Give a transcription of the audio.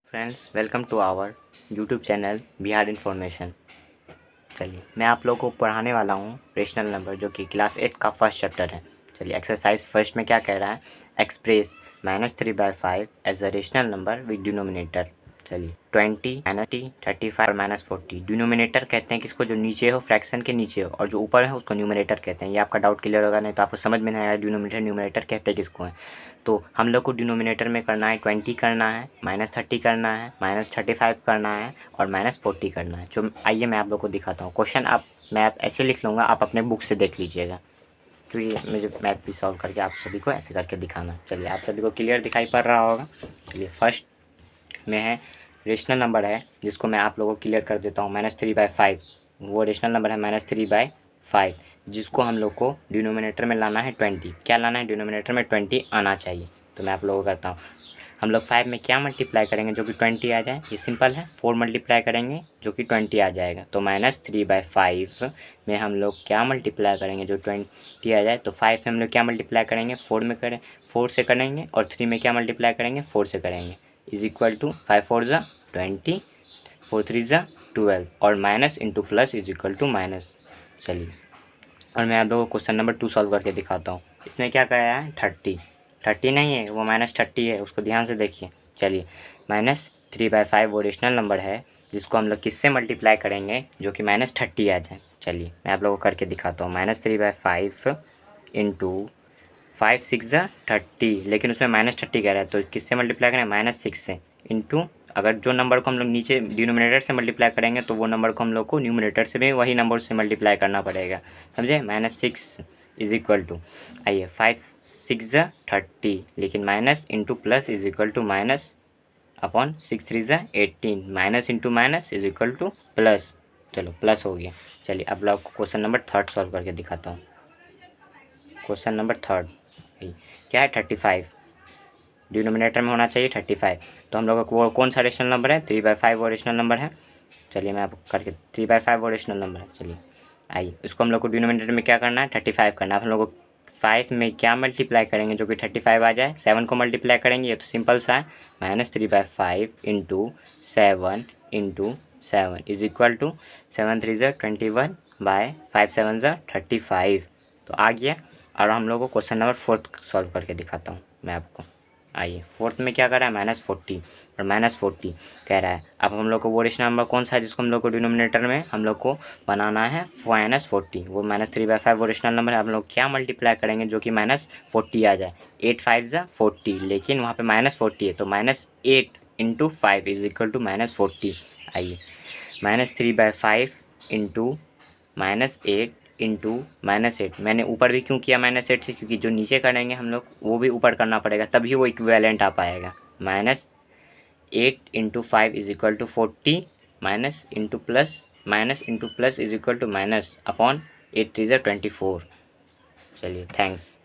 Friends, welcome to our YouTube channel Bihar information. चलिए, मैं आप लोगों को पढ़ाने वाला हूँ रेशनल नंबर, जो कि क्लास 8 का फर्स्ट चैप्टर है। चलिए, एक्सरसाइज फर्स्ट में क्या कह रहा है? Express -3/5 as a rational number with denominator. चलिए, 20 -t 35 और -40 डिनोमिनेटर कहते हैं किसको? जो नीचे हो, फ्रैक्शन के नीचे हो, और जो ऊपर है उसको न्यूमरेटर कहते हैं। ये आपका डाउट क्लियर होगा, नहीं तो आपको समझ में नहीं आया डिनोमिनेटर न्यूमरेटर कहते हैं किसको है। तो हम लोग को डिनोमिनेटर में करना है 20 करना है, -30 करना है, -35 करना है और -40 करना है। जो आइए मैं आप लोग को दिखाता हूँ। क्वेश्चन मैं ऐसे लिख लूँगा, आप अपने बुक से देख लीजिएगा। तो ये मुझे मैथ भी सॉल्व करके आप सभी को ऐसे करके दिखाना है। चलिए, आप सभी को क्लियर दिखाई पड़ रहा होगा। चलिए, फर्स्ट में है रेशनल नंबर है, जिसको मैं आप लोगों को क्लियर कर देता हूँ। -3/5 वो रेशनल नंबर है -3/5, जिसको हम लोग को डिनोमिनेटर में लाना है 20। क्या लाना है? डिनोमिनेटर में 20 आना चाहिए। तो मैं आप लोगों को करता हूँ। हम लोग 5 में क्या मल्टीप्लाई करेंगे जो कि 20 आ जाए? ये सिंपल है। 4 मल्टीप्लाई करेंगे जो कि 20 आ जाएगा। तो -3/5 में हम लोग क्या मल्टीप्लाई करेंगे जो 20 आ जाए? तो 5 में हम लोग क्या मल्टीप्लाई करेंगे? 4 से करेंगे, और 3 में क्या मल्टीप्लाई करेंगे? 4 से करेंगे। इज इक्वल टू 5 4 ज़ा 20, 4 3 ज़ा 12, और minus into plus is equal to minus. चलिए, और मैं आप लोगों को क्वेश्चन नंबर 2 सॉल्व करके दिखाता हूँ। इसमें क्या कराया है? 30 नहीं है, वो -30 है, उसको ध्यान से देखिए। चलिए, -3/5 वो रेशनल नंबर है, जिसको हम लोग किससे मल्टीप्लाई करेंगे जो कि -30 आ जाए। चलिए, मैं आप लोगों को करके दिखाता हूँ। -3/5 इंटू 5 6 ज़ा 30, लेकिन उसमें -30 कह रहा है, तो किससे मल्टीप्लाई करें? -6 से। इंटू, अगर जो नंबर को हम लोग नीचे डिनोमिनेटर से मल्टीप्लाई करेंगे तो वो नंबर को हम लोग को न्यूमरेटर से भी वही नंबर से मल्टीप्लाई करना पड़ेगा। समझे? -6 इज इक्वल टू, आइए, 5 6 ज़ा 30, लेकिन minus into plus is equal to minus upon 6 3 ज़ा 18, minus into minus is equal to plus. चलो, प्लस हो गया। चलिए, अब लोग क्वेश्चन नंबर 3 सॉल्व करके दिखाता हूँ। क्वेश्चन नंबर 3 क्या है? 35 डिनोमिनेटर में होना चाहिए 35। तो हम लोगों को वो कौन सा रेशनल नंबर है? 3/5 वो रेशनल नंबर है। चलिए, मैं आपको करके 3/5 वो रेशनल नंबर है। चलिए, आइए, इसको हम लोग को डिनोमिनेटर में क्या करना है? 35 करना है। हम लोग को 5 में क्या मल्टीप्लाई करेंगे जो कि 35 आ जाए? 7 को मल्टीप्लाई करेंगे। ये तो सिंपल सा है। -3/5 into 7 into 7 is equal to 7 3 ज़ा 21 बाय 5 7 ज़ा 35। तो आ गया। और हम लोग को क्वेश्चन नंबर 4 सॉल्व करके दिखाता हूँ मैं आपको। आइए, 4 में क्या कर रहा है? -40 और -40 कह रहा है। अब हम लोग को वो रेशनल नंबर कौन सा है जिसको हम लोग को डिनोमिनेटर में हम लोग को बनाना है -40? वो -3/5 वो रेशनल नंबर है। हम लोग क्या मल्टीप्लाई करेंगे जो कि -40 आ जाए? 8 5 ज़ा 40, लेकिन वहाँ पे -40 है, तो -8 इंटू 5 इज इक्वल टू -40। आइए, -3/5 इंटू -8 इंटू -8। मैंने ऊपर भी क्यों किया -8 से? क्योंकि जो नीचे करेंगे हम लोग वो भी ऊपर करना पड़ेगा, तभी वो इक्विवेलेंट आ पाएगा। -8 into 5 is equal to 40, minus into plus is equal to minus upon 8 3 ज़ा 24। चलिए, थैंक्स।